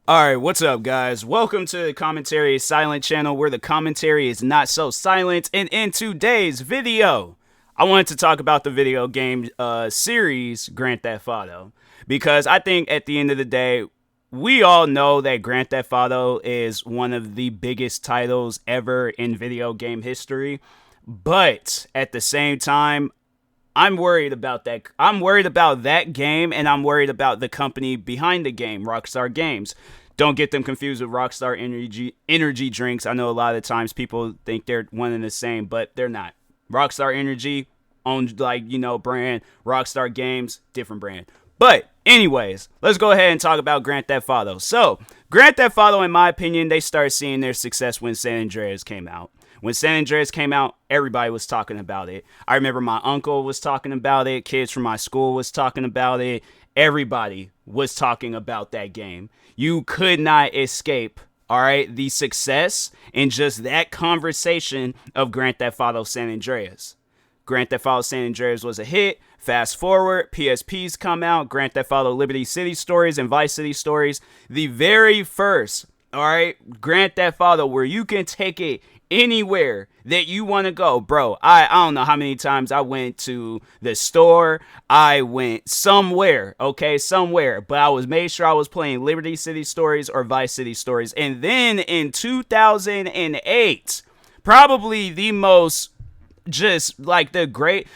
Alright, what's up, guys? Welcome to the Commentary Silent channel, where the commentary is not so silent. And in today's video, I wanted to talk about the video game series Grand Theft Auto, because I think at the end of the day, we all know that Grand Theft Auto is one of the biggest titles ever in video game history. But at the same time, I'm worried about that. I'm worried about that game, and I'm worried about the company behind the game, Rockstar Games. Don't get them confused with Rockstar Energy drinks. I know a lot of the times people think they're one and the same, but they're not. Rockstar Energy, owned brand. Rockstar Games, different brand. But anyways, let's go ahead and talk about Grand Theft Auto. So, Grand Theft Auto, in my opinion, they started seeing their success when San Andreas came out. When San Andreas came out, everybody was talking about it. I remember my uncle was talking about it. Kids from my school was talking about it. Everybody was talking about that game. You could not escape, all right, the success in just that conversation of Grand Theft Auto San Andreas. Grand Theft Auto San Andreas was a hit. Fast forward, PSPs come out. Grand Theft Auto Liberty City Stories and Vice City Stories. The very first, all right, Grand Theft Auto where you can take it anywhere that you want to go. Bro, I don't know how many times I went to the store. I went somewhere, okay, somewhere, but I was made sure I was playing Liberty City Stories or Vice City Stories. And then in 2008, probably the most just like the great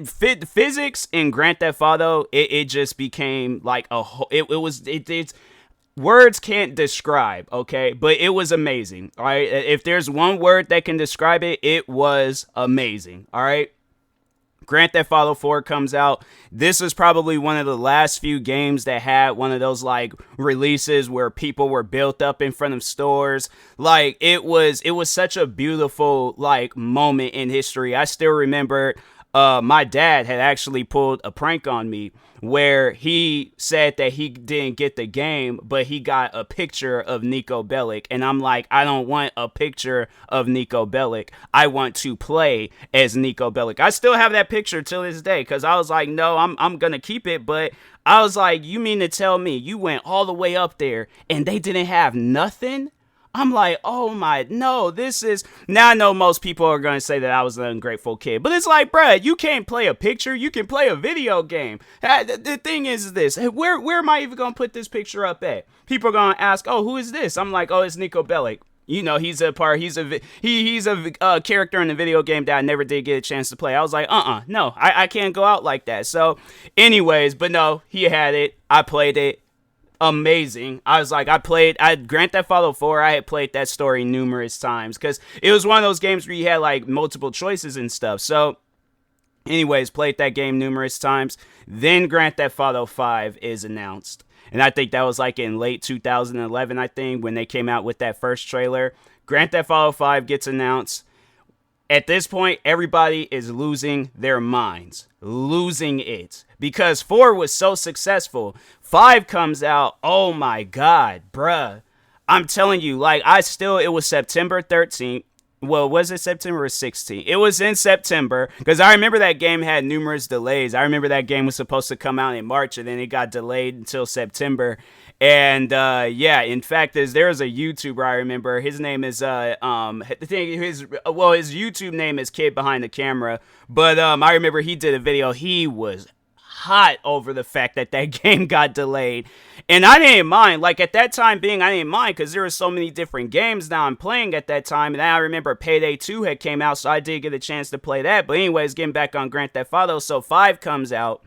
physics in Grand Theft Auto, it just became like a whole, it's words can't describe, okay? But it was amazing, all right? If there's one word that can describe it, it was amazing, all right? Grand Theft Auto 4 comes out. This is probably one of the last few games that had one of those like releases where people were built up in front of stores. Like it was such a beautiful like moment in history. I still remember my dad had actually pulled a prank on me where he said that he didn't get the game, but he got a picture of Nico Bellic. And I'm like, I don't want a picture of Nico Bellic. I want to play as Nico Bellic. I still have that picture till this day because I was like, no, I'm going to keep it. But I was like, you mean to tell me you went all the way up there and they didn't have nothing? I'm like, oh my, no, this is, now I know most people are going to say that I was an ungrateful kid, but it's like, bruh, you can't play a picture, you can play a video game. The thing is this, where am I even going to put this picture up at? People are going to ask, oh, who is this? I'm like, oh, it's Nico Bellic. You know, he's a character in the video game that I never did get a chance to play. I was like, no, I can't go out like that. So anyways, but no, he had it. I played it. Amazing. I was like, Grand Theft Auto 4, I had played that story numerous times because it was one of those games where you had like multiple choices and stuff. So anyways, played that game numerous times. Then Grand Theft Auto 5 is announced. And I think that was like in late 2011, I think, when they came out with that first trailer. Grand Theft Auto 5 gets announced. At this point, everybody is losing their minds. Losing it. Because 4 was so successful. 5 comes out. Oh my God, bruh. I'm telling you, like, it was September 13th. Well, was it September 16th? It was in September, because I remember that game had numerous delays. I remember that game was supposed to come out in March, and then it got delayed until September. And yeah, in fact, there was a YouTuber I remember. His name is his YouTube name is Kid Behind the Camera. But I remember he did a video. He was hot over the fact that game got delayed, and I didn't mind. Like at that time being, I didn't mind because there were so many different games now I'm playing at that time. And I remember Payday 2 had came out, so I did get a chance to play that. But anyways, getting back on Grand Theft Auto, so 5 comes out.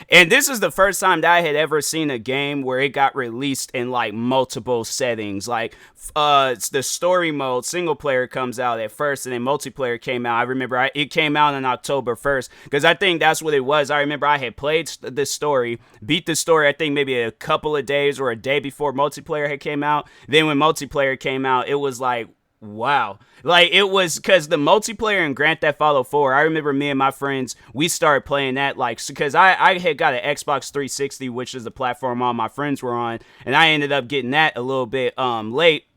And this is the first time that I had ever seen a game where it got released in like multiple settings. Like it's the story mode, single player comes out at first, and then multiplayer came out. I remember it came out on October 1st because I think that's what it was. I remember I had played the story, beat the story, I think maybe a couple of days or a day before multiplayer had came out. Then when multiplayer came out, it was like, wow. Like, it was because the multiplayer in Grand Theft Auto 4, I remember me and my friends, we started playing that, like, because I had got an Xbox 360, which is the platform all my friends were on, and I ended up getting that a little bit late.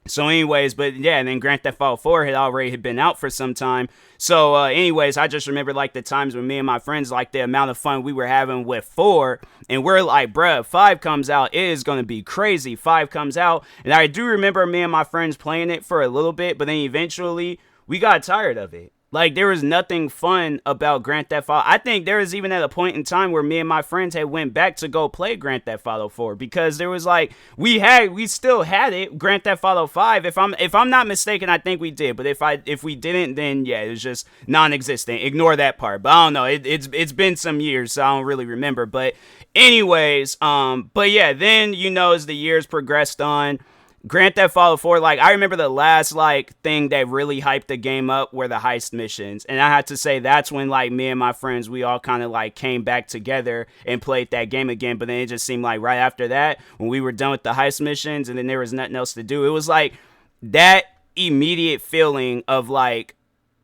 So anyways, but yeah, and then Grand Theft Auto 4 had been out for some time. So anyways, I just remember like the times when me and my friends, like the amount of fun we were having with 4, and we're like, bruh, 5 comes out, it is going to be crazy. 5 comes out, and I do remember me and my friends playing it for a little bit, but then eventually we got tired of it. Like, there was nothing fun about Grand Theft Auto. I think there was even at a point in time where me and my friends had went back to go play Grand Theft Auto 4 because there was like, we still had it, Grand Theft Auto 5. If I'm not mistaken, I think we did. But if we didn't, then yeah, it was just non-existent. Ignore that part. But I don't know. It's been some years, so I don't really remember. But anyways, but yeah, then, you know, as the years progressed on, Grand Theft Auto 4, like, I remember the last, like, thing that really hyped the game up were the heist missions. And I had to say that's when, like, me and my friends, we all kind of, like, came back together and played that game again. But then it just seemed like right after that, when we were done with the heist missions and then there was nothing else to do, it was, like, that immediate feeling of, like,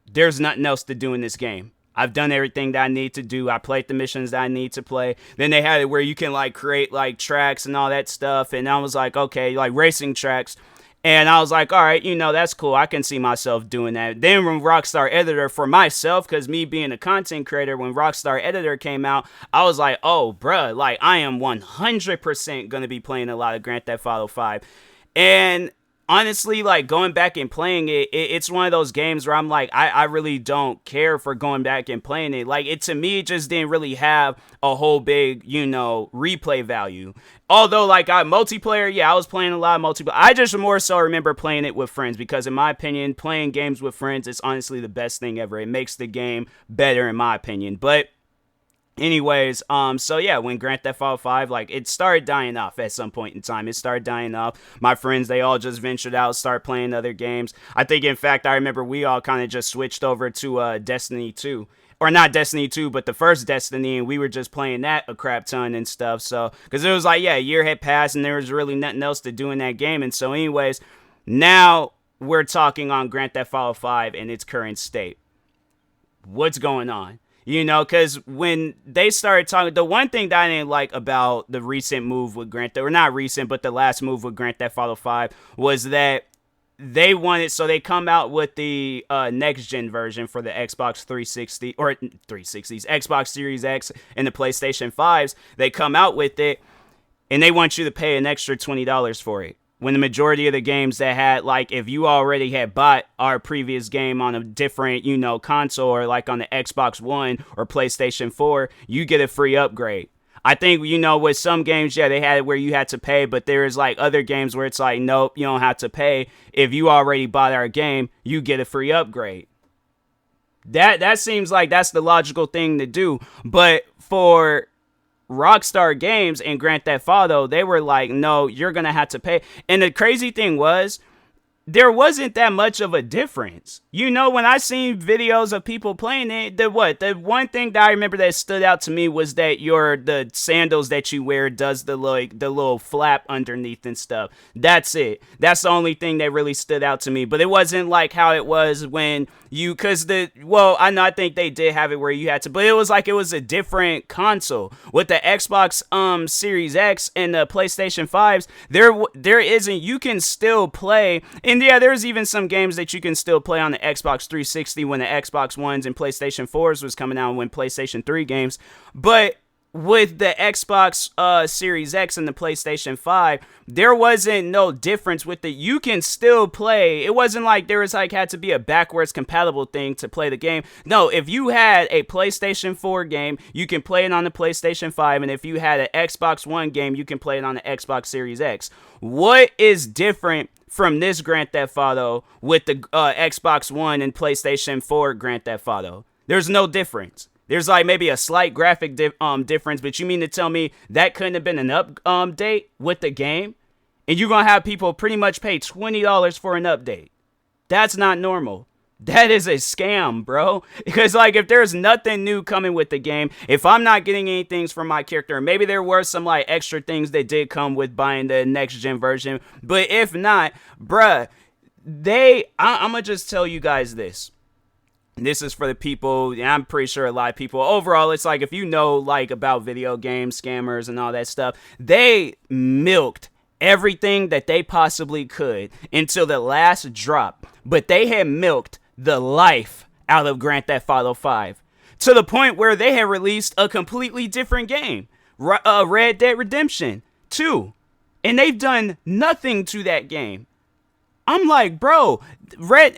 there's nothing else to do in this game. I've done everything that I need to do. I played the missions that I need to play. Then they had it where you can like create like tracks and all that stuff. And I was like, okay, like racing tracks. And I was like, all right, you know, that's cool. I can see myself doing that. Then when Rockstar Editor for myself, because me being a content creator, when Rockstar Editor came out, I was like, oh, bruh, like I am 100% going to be playing a lot of Grand Theft Auto 5. And honestly, like going back and playing it, it's one of those games where I'm like, I really don't care for going back and playing it. Like, it to me just didn't really have a whole big, you know, replay value. Although, like, multiplayer, yeah, I was playing a lot of multiplayer. I just more so remember playing it with friends because, in my opinion, playing games with friends is honestly the best thing ever. It makes the game better, in my opinion. But anyways, so yeah, when Grand Theft Auto 5, like, it started dying off at some point in time. It started dying off. My friends, they all just ventured out, start playing other games. I think, in fact, I remember we all kind of just switched over to Destiny 2. Or not Destiny 2, but the first Destiny, and we were just playing that a crap ton and stuff. So, because it was like, yeah, a year had passed, and there was really nothing else to do in that game. And so, anyways, now we're talking on Grand Theft Auto 5 in its current state. What's going on? You know, because when they started talking, the one thing that I didn't like about the recent move with Grand Theft, or not recent, but the last move with Grand Theft Auto 5 was that they wanted, so they come out with the next gen version for the Xbox 360, or 360s, Xbox Series X and the PlayStation 5s. They come out with it, and they want you to pay an extra $20 for it. When the majority of the games that had, like, if you already had bought our previous game on a different, you know, console, or like on the Xbox One or PlayStation 4, you get a free upgrade. I think, you know, with some games, yeah, they had it where you had to pay, but there's like other games where it's like, nope, you don't have to pay. If you already bought our game, you get a free upgrade. That seems like that's the logical thing to do. But for Rockstar Games and Grand Theft Auto, they were like, no, you're going to have to pay. And the crazy thing was, there wasn't that much of a difference. You know, when I seen videos of people playing it, the one thing that I remember that stood out to me was that the sandals that you wear does the little flap underneath and stuff. That's it. That's the only thing that really stood out to me. But it wasn't like how it was when I think they did have it where you had to, but it was like it was a different console. With the Xbox Series X and the PlayStation 5s, there isn't, you can still play. And yeah, there's even some games that you can still play on the Xbox 360 when the Xbox Ones and PlayStation 4s was coming out, when PlayStation 3 games. But with the Xbox Series X and the PlayStation 5, there wasn't no difference with it. You can still play. It wasn't like there was like had to be a backwards compatible thing to play the game. No, if you had a PlayStation 4 game, you can play it on the PlayStation 5, and if you had an Xbox One game, you can play it on the Xbox Series X. What is different from this Grand Theft Auto with the Xbox One and PlayStation 4 Grand Theft Auto? There's no difference. There's like maybe a slight graphic difference, but you mean to tell me that couldn't have been an update with the game? And you're going to have people pretty much pay $20 for an update. That's not normal. That is a scam, bro. Because, like, if there's nothing new coming with the game, if I'm not getting any things from my character, maybe there were some, like, extra things that did come with buying the next-gen version. But if not, bruh, I'm going to just tell you guys this. This is for the people, and I'm pretty sure a lot of people, overall, it's like, if you know, like, about video game scammers and all that stuff, they milked everything that they possibly could until the last drop, but they had milked the life out of Grand Theft Auto 5 to the point where they had released a completely different game, Red Dead Redemption 2, and they've done nothing to that game. I'm like, bro,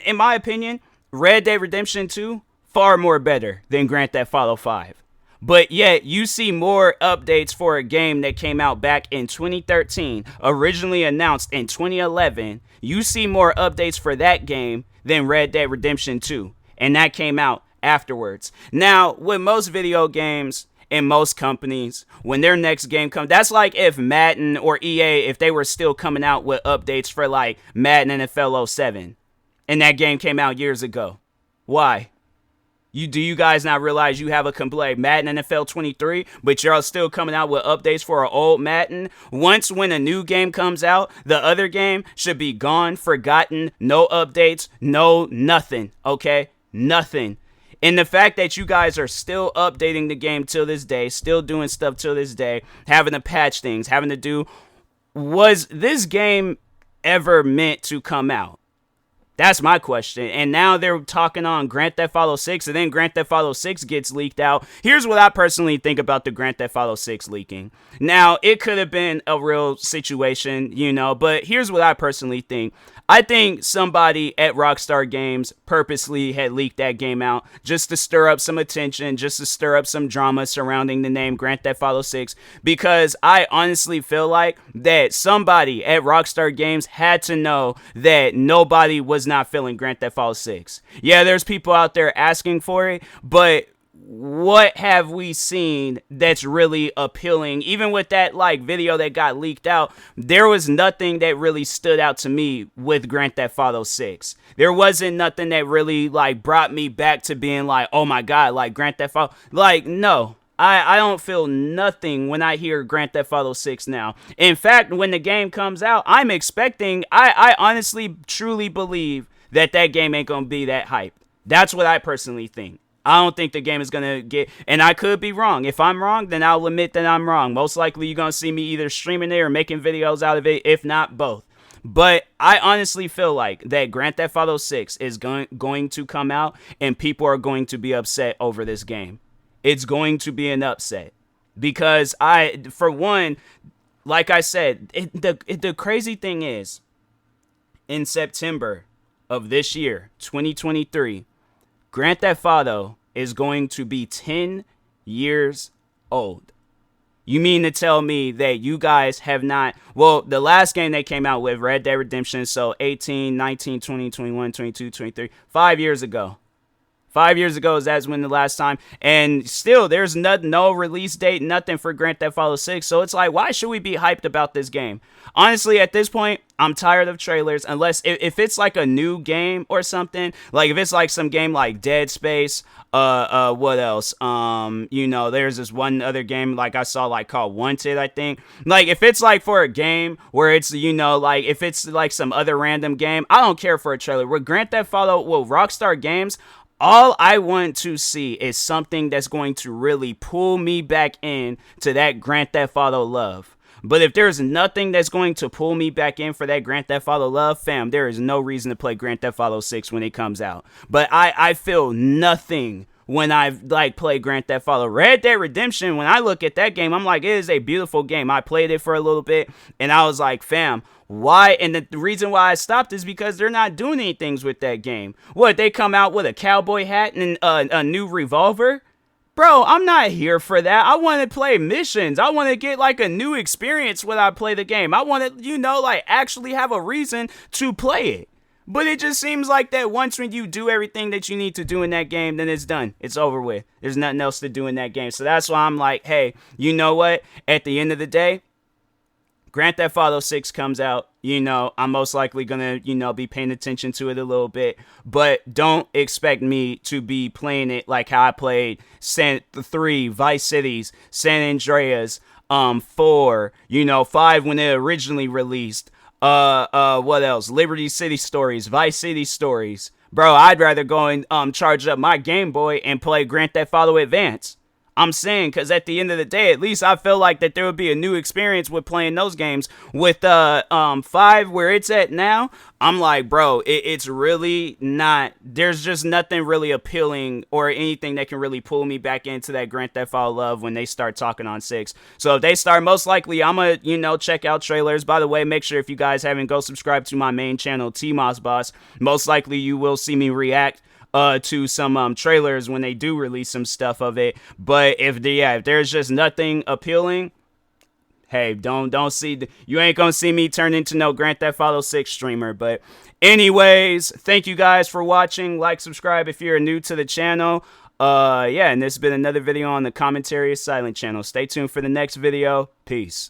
in my opinion, Red Dead Redemption 2, far more better than Grand Theft Auto 5. But yet, you see more updates for a game that came out back in 2013, originally announced in 2011. You see more updates for that game than Red Dead Redemption 2, and that came out afterwards. Now, with most video games and most companies, when their next game comes, that's like if Madden or EA, if they were still coming out with updates for like Madden NFL 07, and that game came out years ago. Why? Do you guys not realize you have a complete Madden NFL 23, but you're still coming out with updates for an old Madden? Once when a new game comes out, the other game should be gone, forgotten, no updates, no nothing, okay? Nothing. And the fact that you guys are still updating the game till this day, still doing stuff till this day, having to patch things, having to do, was this game ever meant to come out? That's my question. And now they're talking on Grand Theft Auto 6, and then Grand Theft Auto 6 gets leaked out. Here's what I personally think about the Grand Theft Auto 6 leaking. Now, it could have been a real situation, but here's what I personally think. I think somebody at Rockstar Games purposely had leaked that game out just to stir up some attention, just to stir up some drama surrounding the name Grand Theft Auto 6, because I honestly feel like that somebody at Rockstar Games had to know that nobody was not feeling Grand Theft Auto 6. Yeah, there's people out there asking for it, but what have we seen that's really appealing? Even with that video that got leaked out, there was nothing that really stood out to me with Grand Theft Auto 6. There wasn't nothing that really brought me back to being like, oh my god, Grand Theft Auto. No. I don't feel nothing when I hear Grand Theft Auto 6 now. In fact, when the game comes out, I'm expecting, I honestly truly believe that game ain't gonna be that hype. That's what I personally think. I don't think the game is going to get, and I could be wrong. If I'm wrong, then I'll admit that I'm wrong. Most likely you're going to see me either streaming it or making videos out of it, if not both. But I honestly feel like that Grand Theft Auto 6 is going to come out, and people are going to be upset over this game. It's going to be an upset. Because for one, like I said, the crazy thing is, in September of this year, 2023, Grand Theft Auto is going to be 10 years old. You mean to tell me that you guys have not... Well, the last game they came out with, Red Dead Redemption, so 18, 19, 20, 21, 22, 23, 5 years ago. 5 years ago, that's when the last time. And still, there's no release date, nothing for Grand Theft Auto 6. So it's like, why should we be hyped about this game? Honestly, at this point, I'm tired of trailers. Unless if it's like a new game or something. Like if it's like some game like Dead Space. What else? There's this one other game like I saw called Wanted, I think. Like if it's like for a game where it's, if it's like some other random game, I don't care for a trailer. With Grand Theft Auto, Rockstar Games, all I want to see is something that's going to really pull me back in to that Grand Theft Auto love. But if there's nothing that's going to pull me back in for that Grand Theft Auto love, fam, there is no reason to play Grand Theft Auto 6 when it comes out. But I feel nothing when I play Grand Theft Auto. Red Dead Redemption, when I look at that game, I'm like, it is a beautiful game. I played it for a little bit, and I was like, fam, why? And the reason why I stopped is because they're not doing anything with that game. What, they come out with a cowboy hat and a new revolver? Bro, I'm not here for that. I want to play missions. I want to get a new experience when I play the game. I want to, actually have a reason to play it. But it just seems like that once when you do everything that you need to do in that game, then it's done. It's over with. There's nothing else to do in that game. So that's why I'm like, hey, you know what? At the end of the day, Grand Theft Auto 6 comes out, I'm most likely going to, be paying attention to it a little bit. But don't expect me to be playing it like how I played 3, Vice Cities, San Andreas, 4, 5 when it originally released. What else? Liberty City Stories, Vice City Stories. Bro, I'd rather go and charge up my Game Boy and play Grand Theft Auto Advance. I'm saying, because at the end of the day, at least I feel like that there would be a new experience with playing those games. With 5 where it's at now, I'm like, bro, it's really not. There's just nothing really appealing or anything that can really pull me back into that Grand Theft Auto love when they start talking on 6. So if they start, most likely I'm gonna check out trailers. By the way, make sure if you guys haven't, go subscribe to my main channel, TMossBoss. Most likely you will see me react to some trailers when they do release some stuff of it. But if there's just nothing appealing, hey, don't see, you ain't gonna see me turn into no Grand Theft Auto 6 streamer. But anyways, thank you guys for watching. Like, subscribe if you're new to the channel. And this has been another video on the Commentary is Silent channel. Stay tuned for the next video. Peace.